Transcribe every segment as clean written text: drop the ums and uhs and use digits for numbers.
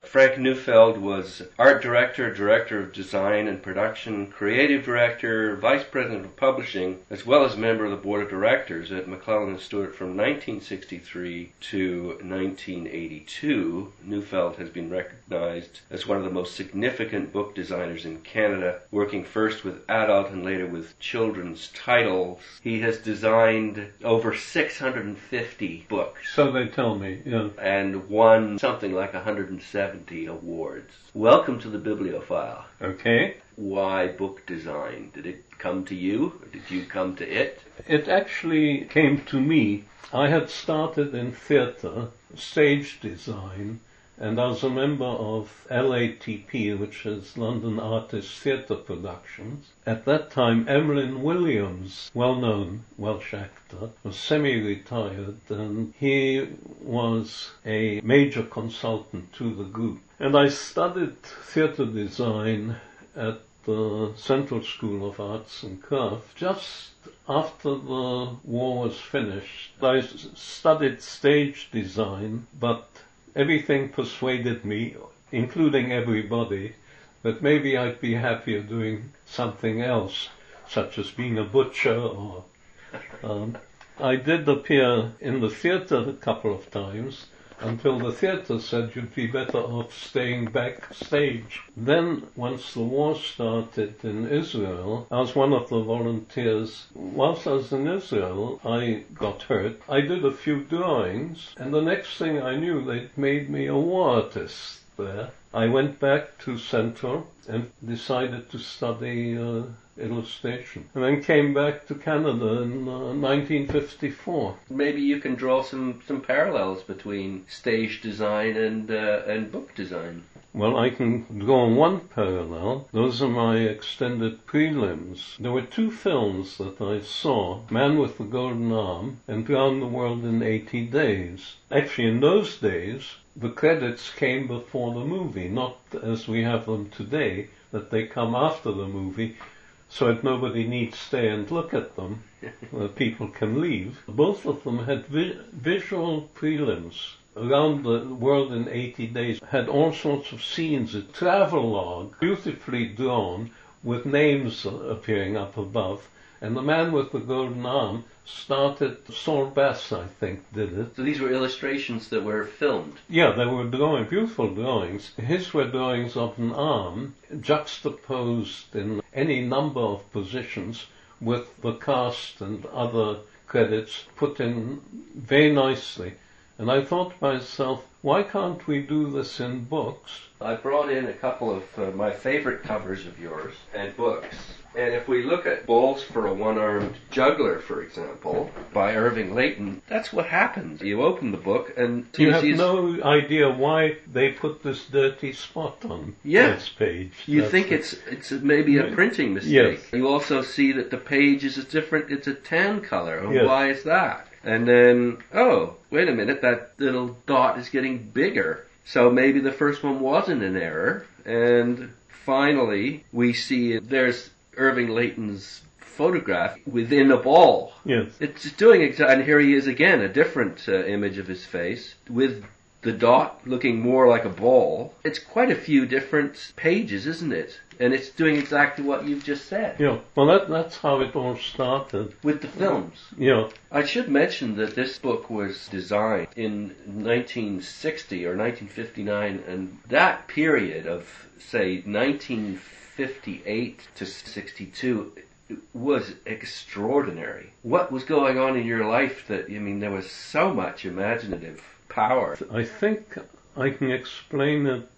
Frank Newfeld was art director, director of design and production, creative director, vice president of publishing, as well as member of the board of directors at McClelland and Stewart from 1963 to 1982. Newfeld has been recognized as one of the most significant book designers in Canada, working first with adult and later with children's titles. He has designed over 650 books. So they tell me, yeah. And won something like 170 awards. Welcome to the Bibliophile. Okay. Why book design? Did it come to you, or did you come to it? It actually came to me. I had started in theatre, stage design, and I was a member of LATP, which is London Artists Theatre Productions. At that time, Emlyn Williams, well-known Welsh actor, was semi-retired, and he was a major consultant to the group. And I studied theatre design at the Central School of Arts and Crafts. Just after the war was finished, I studied stage design, but everything persuaded me, including everybody, that maybe I'd be happier doing something else, such as being a butcher or... I did appear in the theatre a couple of times, until the theatre said you'd be better off staying backstage. Then, once the war started in Israel, I was one of the volunteers. Whilst I was in Israel, I got hurt. I did a few drawings, and the next thing I knew, they'd made me a war artist there. I went back to Central and decided to study illustration, and then came back to Canada in 1954. Maybe you can draw some parallels between stage design and book design. Well, I can draw one parallel. Those are my extended prelims. There were two films that I saw, Man with the Golden Arm and Round the World in 80 Days. Actually, in those days, the credits came before the movie, not as we have them today, that they come after the movie, so that nobody needs stay and look at them. People can leave. Both of them had visual prelims. Around the World in 80 Days had all sorts of scenes, a travelogue, beautifully drawn, with names appearing up above. And the Man with the Golden Arm started, Saul Bass, I think, did it. So these were illustrations that were filmed? Yeah, they were beautiful drawings. His were drawings of an arm, juxtaposed in any number of positions, with the cast and other credits put in very nicely. And I thought to myself, why can't we do this in books? I brought in a couple of my favorite covers of yours and books. And if we look at Balls for a One-Armed Juggler, for example, by Irving Layton, that's what happens. You open the book and you have no idea why they put this dirty spot on this page. You think it's maybe a printing mistake. Yes. You also see that the page is it's a tan color. And yes. Why is that? And then, oh, wait a minute, that little dot is getting bigger. So maybe the first one wasn't an error. And finally, we see there's Irving Layton's photograph within a ball. Yes. It's doing exactly, and here he is again, a different image of his face, with the dot looking more like a ball. It's quite a few different pages, isn't it? And it's doing exactly what you've just said. Yeah, well that's how it all started. With the films. Yeah. I should mention that this book was designed in 1960 or 1959, and that period of, say, 1958 to 62 was extraordinary. What was going on in your life that, there was so much imaginative power? I think I can explain it.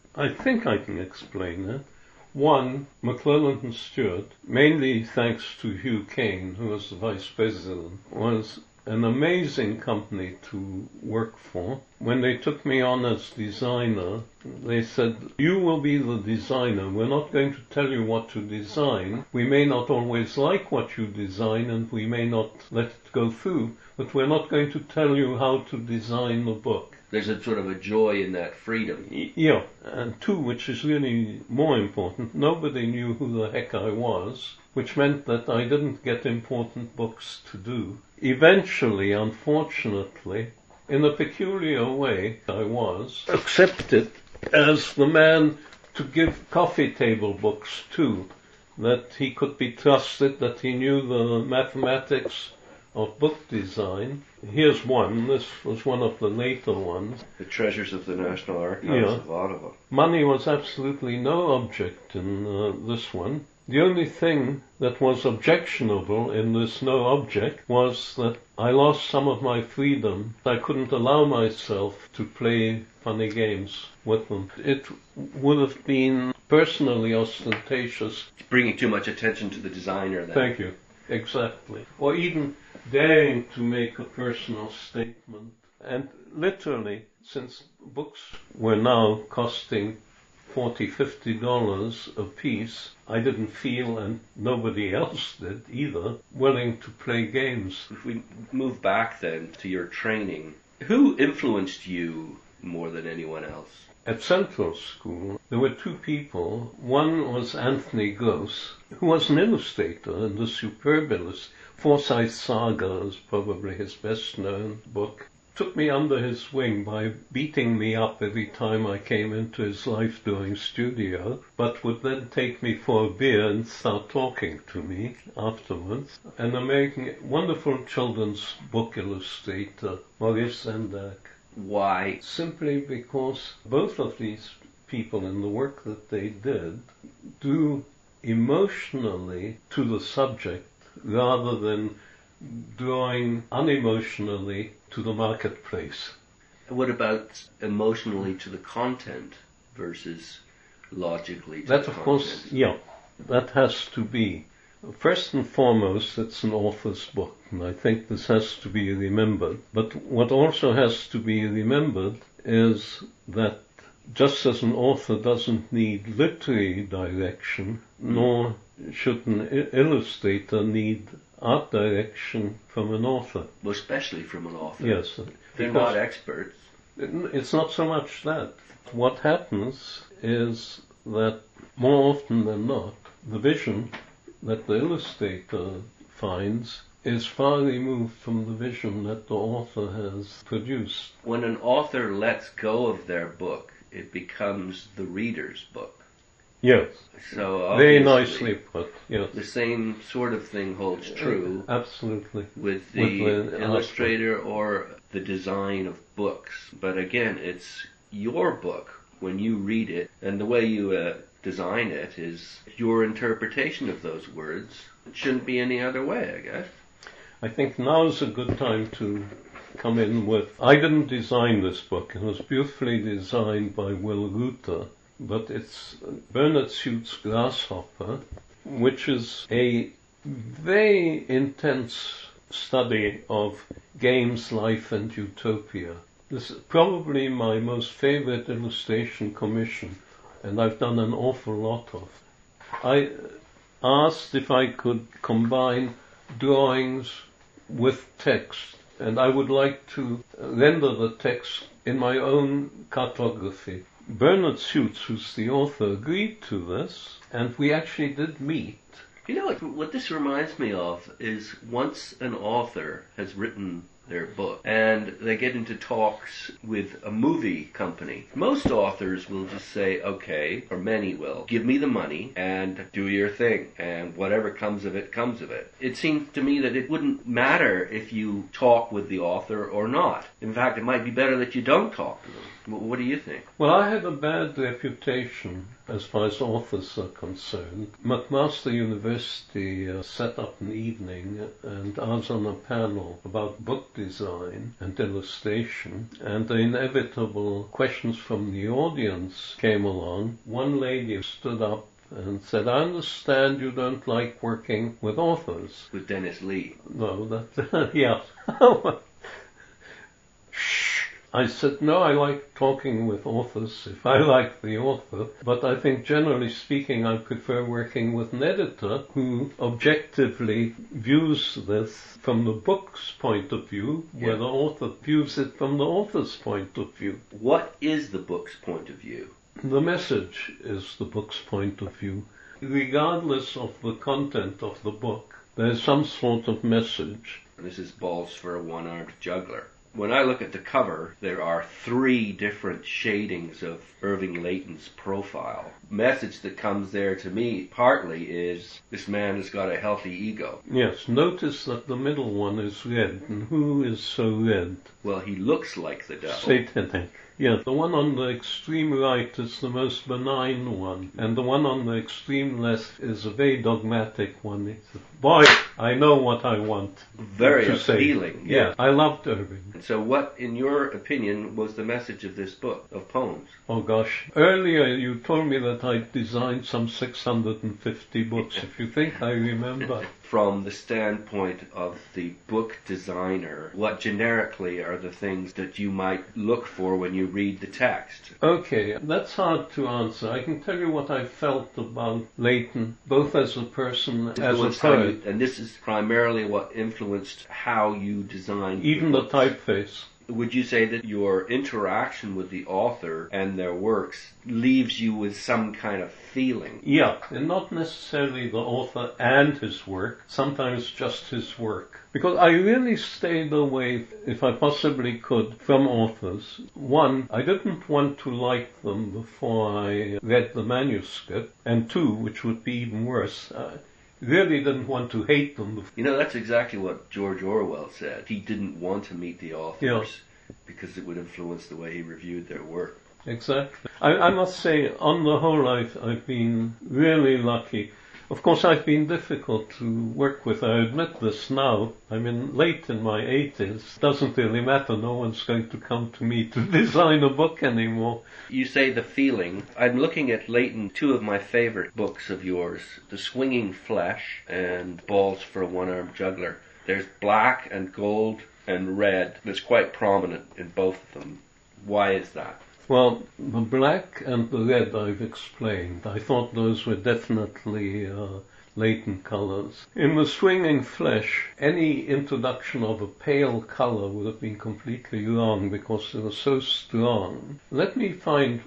One, McClelland and Stewart, mainly thanks to Hugh Kane, who was the vice president, was an amazing company to work for. When they took me on as designer, they said, you will be the designer. We're not going to tell you what to design. We may not always like what you design, and we may not let it go through, but we're not going to tell you how to design the book. There's a sort of a joy in that freedom. Yeah, and two, which is really more important, nobody knew who the heck I was, which meant that I didn't get important books to do. Eventually, unfortunately, in a peculiar way, I was accepted as the man to give coffee table books to, that he could be trusted, that he knew the mathematics of book design. Here's one. This was one of the later ones. The Treasures of the National Archives of Ottawa. Money was absolutely no object in this one. The only thing that was objectionable in this no object was that I lost some of my freedom. I couldn't allow myself to play funny games with them. It would have been personally ostentatious. Bringing too much attention to the designer then. Thank you. Exactly. Or even daring to make a personal statement. And literally, since books were now costing $40, $50 a piece, I didn't feel, and nobody else did either, willing to play games. If we move back then to your training, who influenced you more than anyone else? At Central School, there were two people. One was Anthony Gross, who was an illustrator and a superb illustrator. Forsyth Saga is probably his best-known book. Took me under his wing by beating me up every time I came into his life-doing studio, but would then take me for a beer and start talking to me afterwards. An American, wonderful children's book illustrator, Maurice Sendak. Why? Simply because both of these people in the work that they did do emotionally to the subject rather than drawing unemotionally to the marketplace. What about emotionally to the content versus logically to that, the of content? course, yeah, that has to be. First and foremost, it's an author's book, and I think this has to be remembered. But what also has to be remembered is that just as an author doesn't need literary direction, nor should an illustrator need art direction from an author. Well, especially from an author. Yes. They're not experts. It's not so much that. What happens is that more often than not, the vision that the illustrator finds is far removed from the vision that the author has produced. When an author lets go of their book, it becomes the reader's book. Yes. So very nicely put. Yes. The same sort of thing holds true. Absolutely. With the illustrator or the design of books. But again, it's your book when you read it, and the way you design it is your interpretation of those words. It shouldn't be any other way, I guess. I think now is a good time to come in with... I didn't design this book. It was beautifully designed by Will Reuter, but it's Bernard Suit's Grasshopper, which is a very intense study of games, life, and utopia. This is probably my most favorite illustration commission, and I've done an awful lot of. I asked if I could combine drawings with text, and I would like to render the text in my own cartography. Bernard Suit, who's the author, agreed to this, and we actually did meet. You know what this reminds me of is once an author has written their book and they get into talks with a movie company. Most authors will just say, okay, or many will, give me the money and do your thing, and whatever comes of it, comes of it. It seems to me that it wouldn't matter if you talk with the author or not. In fact, it might be better that you don't talk to them. What do you think? Well, I had a bad reputation as far as authors are concerned. McMaster University set up an evening, and I was on a panel about book design and illustration, and the inevitable questions from the audience came along. One lady stood up and said, I understand you don't like working with authors. With Dennis Lee. No, that, yeah. I said, no, I like talking with authors if I like the author, but I think generally speaking I prefer working with an editor who objectively views this from the book's point of view, where the author views it from the author's point of view. What is the book's point of view? The message is the book's point of view. Regardless of the content of the book, there's some sort of message. This is balls for a one-armed juggler. When I look at the cover, there are 3 different shadings of Irving Layton's profile. Message that comes there to me partly is this man has got a healthy ego. Yes, notice that the middle one is red. And who is so red? Well, he looks like the devil. Satanic. Yeah, the one on the extreme right is the most benign one, and the one on the extreme left is a very dogmatic one. It's, boy, I know what I want. Very to appealing. Say. Yeah, I loved Irving. So what, in your opinion, was the message of this book of poems? Oh gosh, earlier you told me that I designed some 650 books, if you think I remember. From the standpoint of the book designer, what generically are the things that you might look for when you read the text? Okay, that's hard to answer. I can tell you what I felt about Layton, both as a person, as a poet. And this is primarily what influenced how you designed even the typeface. Would you say that your interaction with the author and their works leaves you with some kind of feeling? Yeah, and not necessarily the author and his work, sometimes just his work. Because I really stayed away, if I possibly could, from authors. One, I didn't want to like them before I read the manuscript. And 2, which would be even worse, really didn't want to hate them. You know, that's exactly what George Orwell said. He didn't want to meet the authors because it would influence the way he reviewed their work. Exactly. I must say, on the whole, I've been really lucky. Of course, I've been difficult to work with. I admit this now. I'm late in my 80s. Doesn't really matter. No one's going to come to me to design a book anymore. You say the feeling. I'm looking at Layton, 2 of my favorite books of yours, The Swinging Flesh and Balls for a One-Armed Juggler. There's black and gold and red that's quite prominent in both of them. Why is that? Well, the black and the red I've explained. I thought those were definitely Layton colors. In The Swinging Flesh, any introduction of a pale color would have been completely wrong because they were so strong. Let me find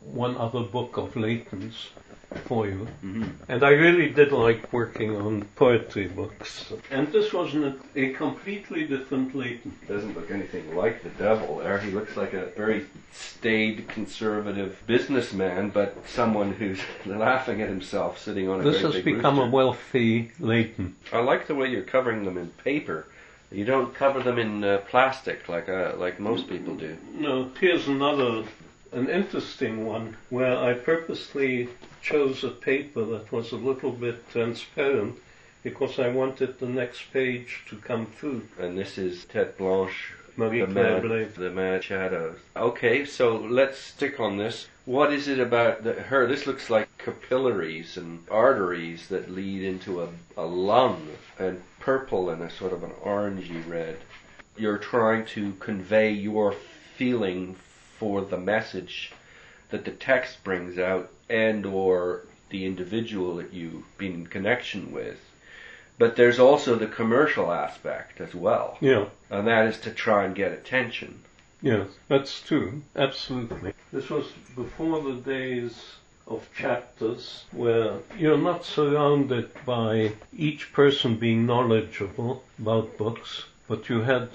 one other book of Layton's for you. Mm-hmm. And I really did like working on poetry books. And this was a completely different Layton. Doesn't look anything like the devil there. He looks like a very staid, conservative businessman, but someone who's laughing at himself sitting on a This great has big become rooster. A wealthy Layton. I like the way you're covering them in paper. You don't cover them in plastic like most people do. No, here's an interesting one where I purposely chose a paper that was a little bit transparent because I wanted the next page to come through. And this is Tête Blanche, the Mad Shadows. Okay, so let's stick on this. What is it about her? This looks like capillaries and arteries that lead into a lung, and purple and a sort of an orangey red. You're trying to convey your feeling for the message that the text brings out and or the individual that you've been in connection with. But there's also the commercial aspect as well. Yeah. And that is to try and get attention. Yes, that's true. Absolutely. This was before the days of chapters where you're not surrounded by each person being knowledgeable about books, but you had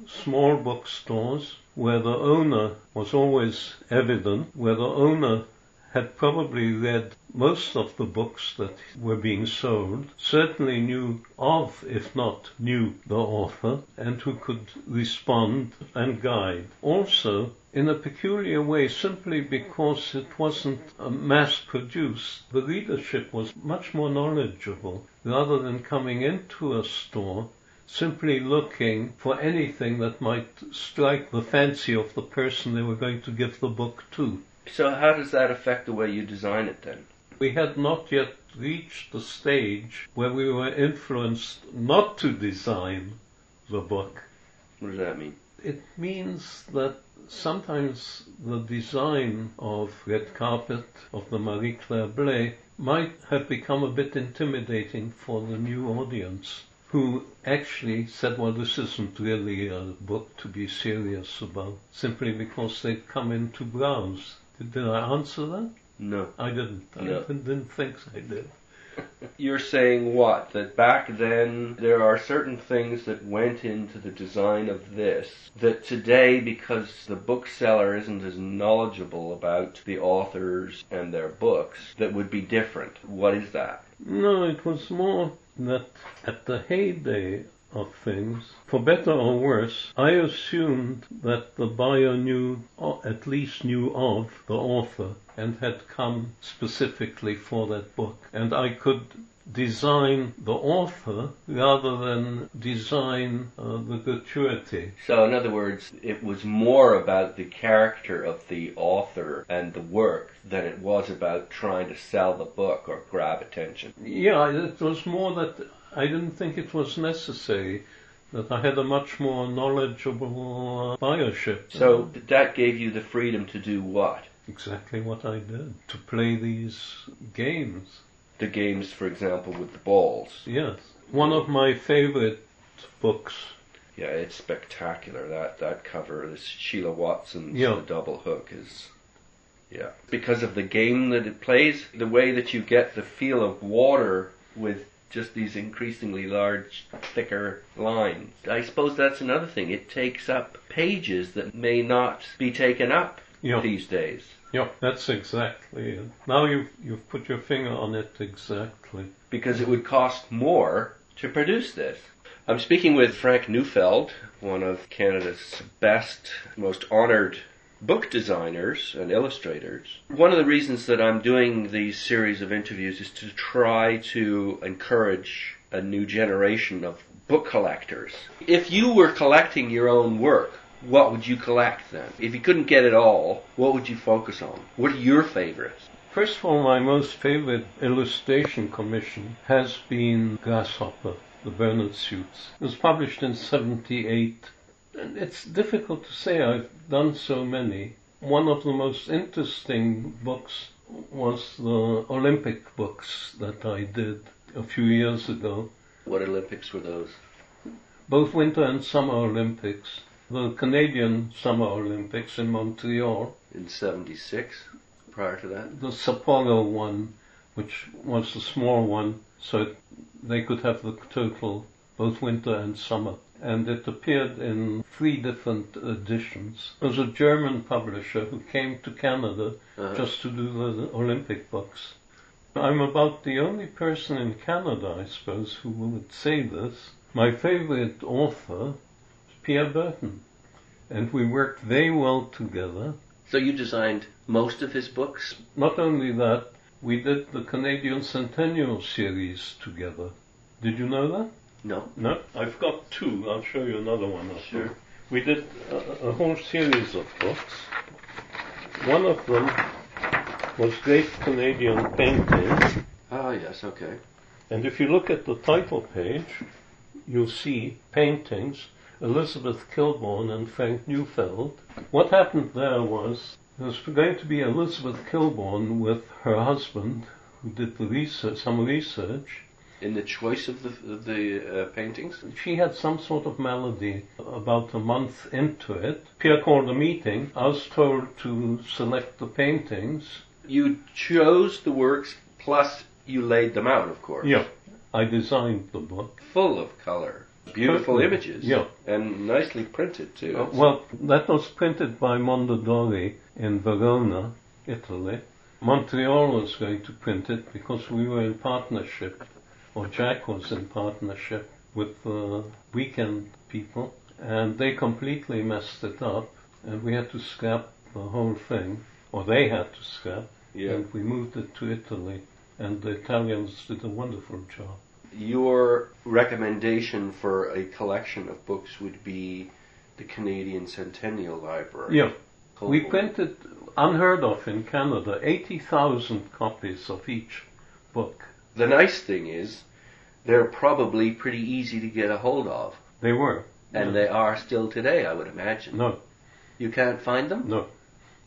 small bookstores where the owner was always evident, where the owner had probably read most of the books that were being sold, certainly knew of, if not knew, the author, and who could respond and guide. Also, in a peculiar way, simply because it wasn't mass-produced, the readership was much more knowledgeable, rather than coming into a store simply looking for anything that might strike the fancy of the person they were going to give the book to. So how does that affect the way you design it then? We had not yet reached the stage where we were influenced not to design the book. What does that mean? It means that sometimes the design of Red Carpet, of the Marie Claire Blais, might have become a bit intimidating for the new audience, who actually said, well, this isn't really a book to be serious about, simply because they'd come in to browse. Did I answer that? No. I didn't. No. I didn't think I did. You're saying what? That back then there are certain things that went into the design of this that today, because the bookseller isn't as knowledgeable about the authors and their books, that would be different. What is that? No, it was more that at the heyday of things, for better or worse, I assumed that the buyer knew, or at least knew of, the author and had come specifically for that book. And I could design the author rather than design the gratuity. So in other words, it was more about the character of the author and the work than it was about trying to sell the book or grab attention. Yeah, it was more that I didn't think it was necessary, that I had a much more knowledgeable buyership. So that gave you the freedom to do what? Exactly what I did, to play these games. The games, for example, with the balls. Yes. One of my favorite books. Yeah, it's spectacular. That cover, this Sheila Watson's The Double Hook is... Yeah. Because of the game that it plays, the way that you get the feel of water with just these increasingly large, thicker lines. I suppose that's another thing. It takes up pages that may not be taken up these days. Yeah, that's exactly it. Now you've put your finger on it exactly. Because it would cost more to produce this. I'm speaking with Frank Newfeld, one of Canada's best, most honoured book designers and illustrators. One of the reasons that I'm doing these series of interviews is to try to encourage a new generation of book collectors. If you were collecting your own work, what would you collect then? If you couldn't get it all, what would you focus on? What are your favorites? First of all, my most favorite illustration commission has been Grasshopper, the Bernard Suits. It was published in 1978. It's difficult to say, I've done so many. One of the most interesting books was the Olympic books that I did a few years ago. What Olympics were those? Both Winter and Summer Olympics. The Canadian Summer Olympics in Montreal. In 1976, prior to that? The Sapporo one, which was the small one, so they could have the total, both winter and summer. And it appeared in 3 different editions. It was a German publisher who came to Canada just to do the Olympic books. I'm about the only person in Canada, I suppose, who would say this. My favorite author is Pierre Berton, and we worked very well together. So you designed most of his books? Not only that, we did the Canadian Centennial series together. Did you know that? No. No? I've got 2. I'll show you another one. Sure. We did a whole series of books. One of them was Great Canadian Paintings. Ah, yes, okay. And if you look at the title page, you'll see Paintings, Elizabeth Kilbourne and Frank Newfeld. What happened there was going to be Elizabeth Kilbourne with her husband, who did the research, some research. In the choice of the paintings? She had some sort of malady about a month into it. Pierre called a meeting. I was told to select the paintings. You chose the works, plus you laid them out, of course. Yeah. I designed the book. Full of colour. Beautiful images. Yeah. And nicely printed, too. Well, that was printed by Mondadori in Verona, Italy. Montreal was going to print it because we were in partnership, or Jack was in partnership with the Weekend people, and they completely messed it up, and we had to scrap the whole thing, or they had to scrap, and we moved it to Italy, and the Italians did a wonderful job. Your recommendation for a collection of books would be the Canadian Centennial Library. Yeah. We printed, unheard of in Canada, 80,000 copies of each book. The nice thing is, they're probably pretty easy to get a hold of. They were. And they are still today, I would imagine. No. You can't find them? No.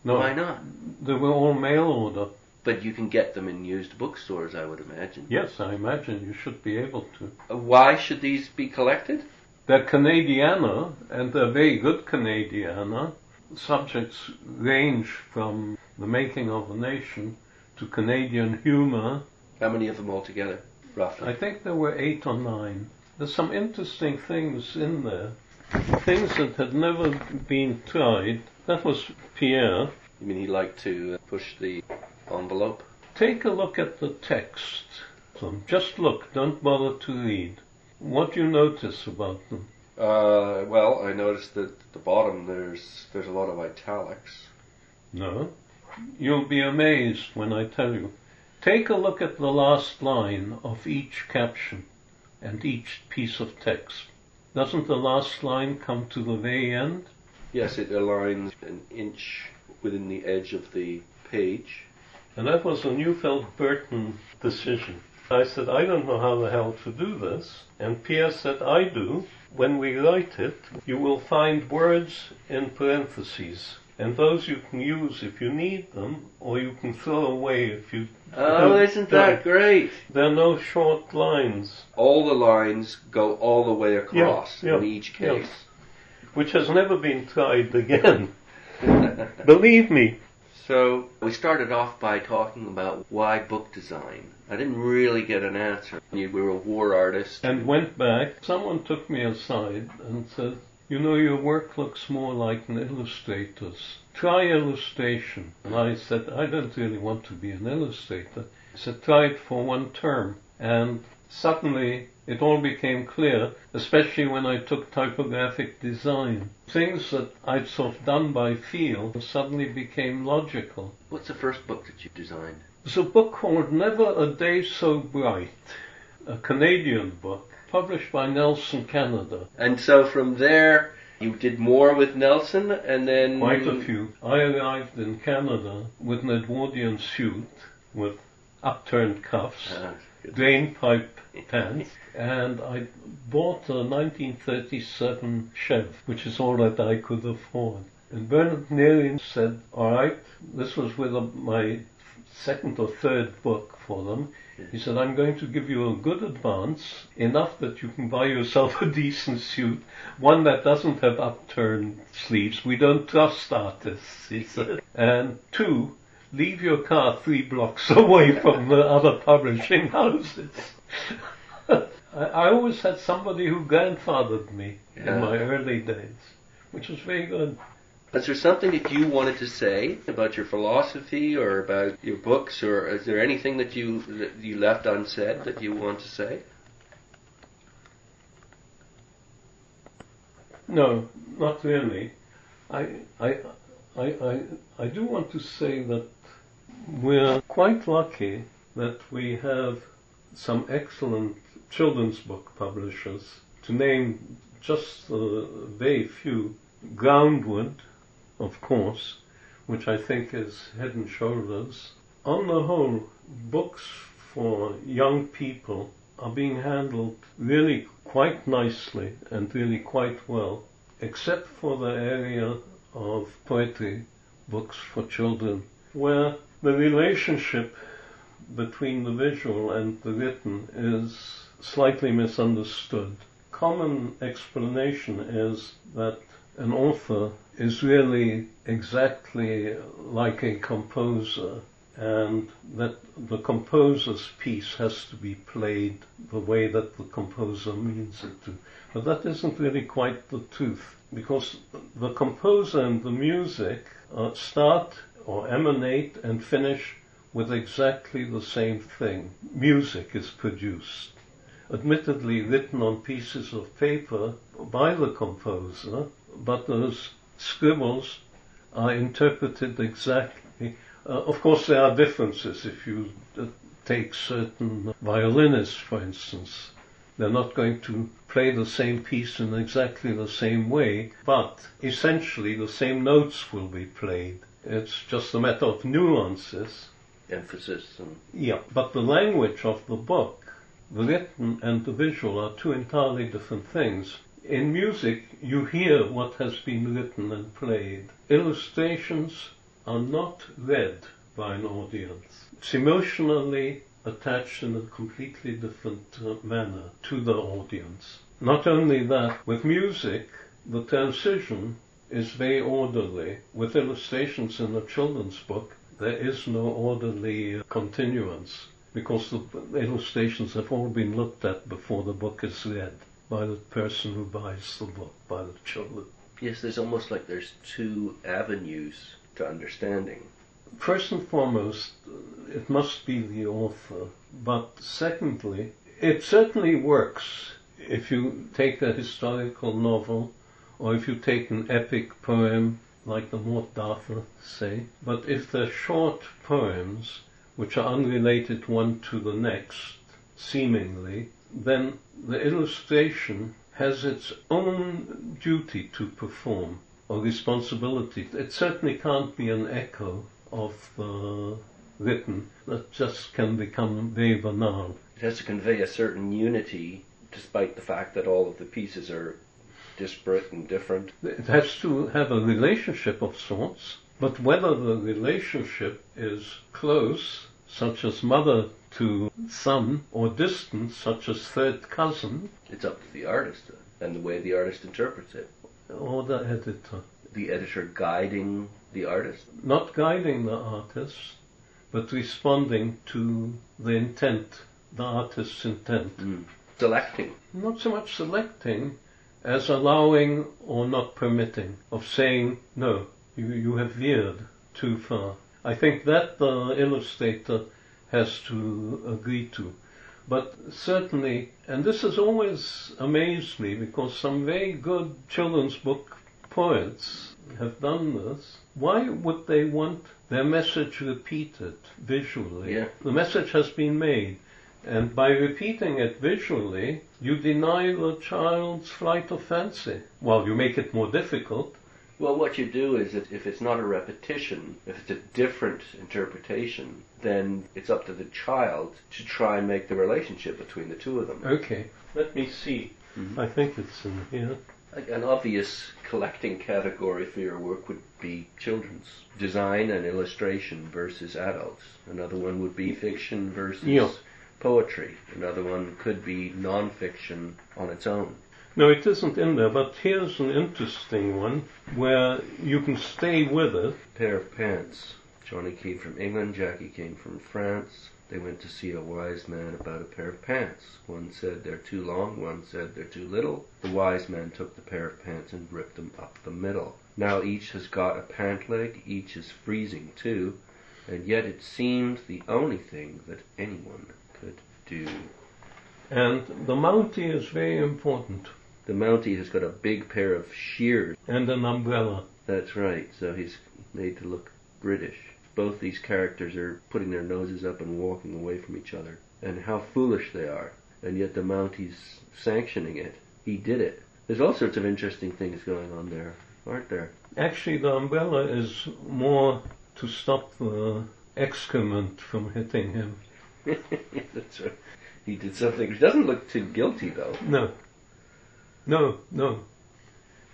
Why not? They were all mail order. But you can get them in used bookstores, I would imagine. Yes, I imagine you should be able to. Why should these be collected? They're Canadiana, and they're very good Canadiana. Subjects range from the making of a nation to Canadian humor. How many of them altogether? roughly? I think there were 8 or 9. There's some interesting things in there. Things that had never been tried. That was Pierre. You mean he liked to push the envelope? Take a look at the text. So just look, don't bother to read. What do you notice about them? Well, I noticed that at the bottom there's a lot of italics. No. You'll be amazed when I tell you. Take a look at the last line of each caption and each piece of text. Doesn't the last line come to the very end? Yes, it aligns an inch within the edge of the page. And that was a Newfeld Burton decision. I said, I don't know how the hell to do this. And Pierre said, I do. When we write it, you will find words in parentheses. And those you can use if you need them, or you can throw away if you Oh, isn't that great? There are no short lines. All the lines go all the way across in each case. Which has never been tried again. Believe me. So, we started off by talking about why book design. I didn't really get an answer. You were a war artist. And went back. Someone took me aside and said, you know, your work looks more like an illustrator's. Try illustration. And I said, I don't really want to be an illustrator. He said, try it for one term. And suddenly it all became clear, especially when I took typographic design. Things that I'd sort of done by feel suddenly became logical. What's the first book that you designed? There's a book called Never a Day So Bright, a Canadian book, published by Nelson Canada. And so from there, you did more with Nelson, and then... Quite a few. I arrived in Canada with an Edwardian suit, with upturned cuffs, drainpipe pants, and I bought a 1937 Chev, which is all that I could afford. And Bernard Neary said, all right, this was with my second or third book for them. He said, I'm going to give you a good advance, enough that you can buy yourself a decent suit, one that doesn't have upturned sleeves. We don't trust artists, he said. And 2, leave your car 3 blocks away from the other publishing houses. I always had somebody who grandfathered me in my early days, which was very good. Is there something that you wanted to say about your philosophy or about your books, or is there anything that you left unsaid that you want to say? No, not really. I do want to say that we're quite lucky that we have some excellent children's book publishers. To name just very few, Groundwood, of course, which I think is head and shoulders. On the whole, books for young people are being handled really quite nicely and really quite well, except for the area of poetry books for children, where the relationship between the visual and the written is slightly misunderstood. Common explanation is that an author is really exactly like a composer, and that the composer's piece has to be played the way that the composer means it to. But that isn't really quite the truth, because the composer and the music start or emanate and finish with exactly the same thing. Music is produced, admittedly written on pieces of paper by the composer, but those scribbles are interpreted exactly. Of course, there are differences. If you take certain violinists, for instance, they're not going to play the same piece in exactly the same way, but essentially the same notes will be played. It's just a matter of nuances. Emphasis. Yeah, but the language of the book, the written and the visual, are 2 entirely different things. In music, you hear what has been written and played. Illustrations are not read by an audience. It's emotionally attached in a completely different manner to the audience. Not only that, with music, the transition is very orderly. With illustrations in a children's book, there is no orderly continuance. because the illustrations have all been looked at before the book is read by the person who buys the book, by the children. Yes, there's almost like there's two avenues to understanding. First and foremost, it must be the author, but secondly, it certainly works if you take a historical novel or if you take an epic poem like the Morte d'Arthur, say, but if they're short poems which are unrelated one to the next, seemingly, then the illustration has its own duty to perform, or responsibility. It certainly can't be an echo of the written that just can become very banal. It has to convey a certain unity, despite the fact that all of the pieces are disparate and different. It has to have a relationship of sorts, but whether the relationship is close, such as mother to son, or distant, such as third cousin, it's up to the artist and the way the artist interprets it. Or the editor. The editor guiding the artist? Not guiding the artist, but responding to the intent, the artist's intent. Selecting. Not so much selecting as allowing or not permitting, of saying, no, you have veered too far. I think that the illustrator has to agree to. But certainly, and this has always amazed me, because some very good children's book poets have done this, why would they want their message repeated visually? Yeah. The message has been made, and by repeating it visually, you deny the child's flight of fancy. Well, you make it more difficult. Well, what you do is, if it's not a repetition, if it's a different interpretation, then it's up to the child to try and make the relationship between the two of them. Okay, let me see. I think it's in here. An obvious collecting category for your work would be children's design and illustration versus adults. Another one would be fiction versus poetry. Another one could be non-fiction on its own. No, it isn't in there, but here's an interesting one where you can stay with it. Pair of pants. Johnny came from England, Jackie came from France. They went to see a wise man about a pair of pants. One said they're too long, one said they're too little. The wise man took the pair of pants and ripped them up the middle. Now each has got a pant leg, each is freezing too, and yet it seemed the only thing that anyone could do. And the Mountie is very important. The Mountie has got a big pair of shears. And an umbrella. That's right, so he's made to look British. Both these characters are putting their noses up and walking away from each other. And how foolish they are. And yet the Mountie's sanctioning it. He did it. There's all sorts of interesting things going on there, aren't there? Actually, the umbrella is more to stop the excrement from hitting him. That's right. He did something. He doesn't look too guilty, though. No.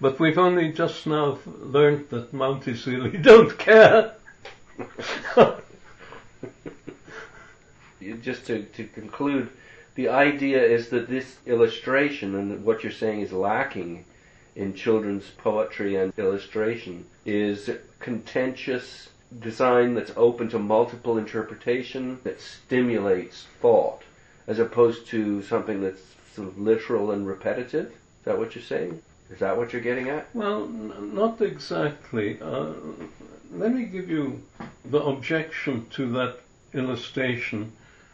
But we've only just now learned that Mounties really don't care. Just to conclude, the idea is that this illustration, and what you're saying is lacking in children's poetry and illustration, is contentious design that's open to multiple interpretation, that stimulates thought, as opposed to something that's sort of literal and repetitive. Is that what you're saying? Is that what you're getting at? Well, not exactly. Let me give you the objection to that illustration,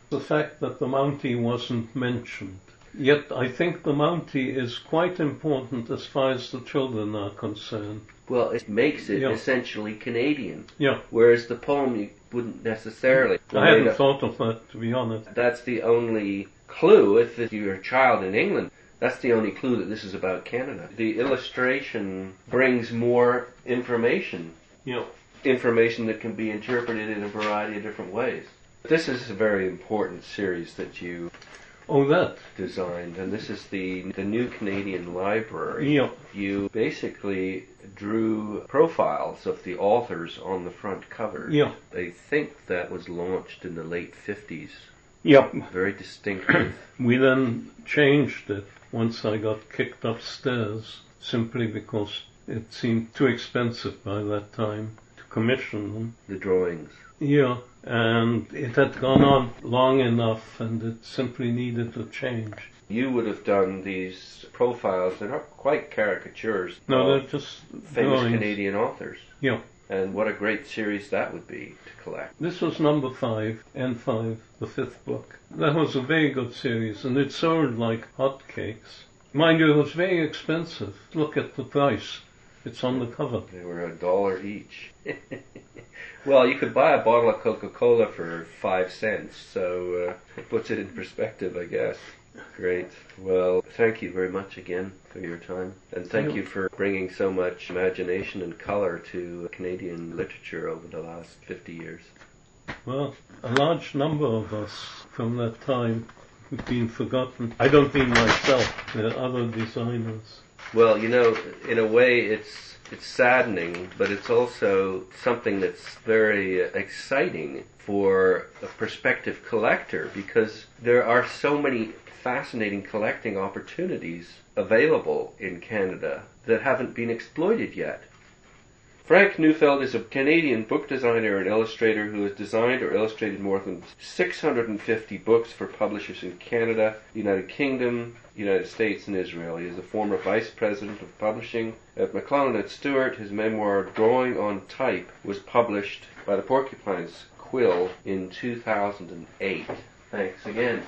the fact that the Mountie wasn't mentioned. Yet I think the Mountie is quite important as far as the children are concerned. Well, it makes it essentially Canadian. Yeah. Whereas the poem you wouldn't necessarily. I hadn't thought of that, to be honest. That's the only clue. If you're a child in England, that's the only clue that this is about Canada. The illustration brings more information. Information that can be interpreted in a variety of different ways. This is a very important series that you designed, and this is the New Canadian Library. Yeah. You basically drew profiles of the authors on the front cover. Yeah. I think that was launched in the late 50s. Yep. Very distinctive. We then changed it once I got kicked upstairs, simply because it seemed too expensive by that time to commission them. The drawings. Yeah, and it had gone on long enough and it simply needed to change. You would have done these profiles, they're not quite caricatures. No, they're just famous drawings. Canadian authors. Yeah. And what a great series that would be to collect. This was number 5, N5, the 5th book. That was a very good series, and it sold like hotcakes. Mind you, it was very expensive. Look at the price. It's on the cover. They were $1 each. Well, you could buy a bottle of Coca-Cola for 5 cents, so it puts it in perspective, I guess. Great. Well, thank you very much again for your time. And thank you for bringing so much imagination and color to Canadian literature over the last 50 years. Well, a large number of us from that time have been forgotten. I don't mean myself, there are other designers. Well, you know, in a way it's saddening, but it's also something that's very exciting for a prospective collector, because there are so many fascinating collecting opportunities available in Canada that haven't been exploited yet. Frank Newfeld is a Canadian book designer and illustrator who has designed or illustrated more than 650 books for publishers in Canada, the United Kingdom, United States, and Israel. He is a former vice president of publishing at McClelland and Stewart. His memoir, Drawing on Type, was published by the Porcupine's Quill in 2008. Thanks again.